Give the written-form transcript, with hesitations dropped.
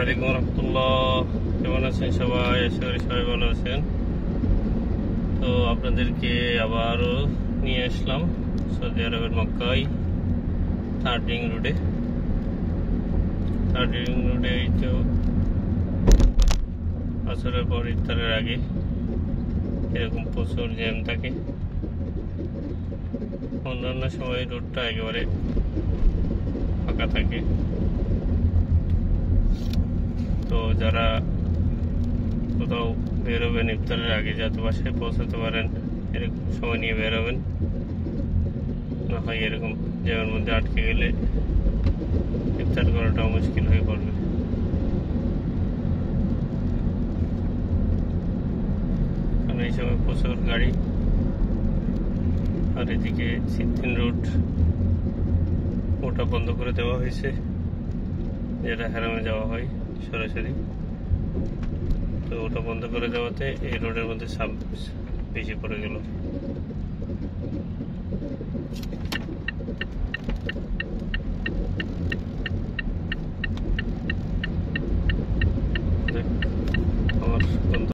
আলাইকুম রহমতুল্লাহ। কেমন আছেন সবাই? আশা করি সবাই ভালো আছেন। তো আপনাদেরকে আবারও নিয়ে আসলাম সৌদি আরবের মক্কায় থার্ড রিং রোডে। এই তো আসরের পর ইফতারের আগে এরকম প্রচুর জ্যাম থাকে। অন্যান্য সময় রোডটা একেবারে ফাঁকা থাকে। তো যারা কোথাও বেরোবেন ইফতারের আগে যাতে বাসায় পৌঁছাতে পারেন এরকম সময় নিয়ে বেরোবেন, না হয় এরকম জ্যামের মধ্যে আটকে গেলে ইফতার করাটাও মুশকিল হয়ে পড়বে। কারণ এই সময় প্রচুর গাড়ি, আর এদিকে সিদ্দিন রোড ওটা বন্ধ করে দেওয়া হয়েছে, যেটা হারামে যাওয়া হয় সরাসরি। তো ওটা বন্ধ করে দেওয়াতে এই রোডের মধ্যে চাপ বেশি পড়ে গেল।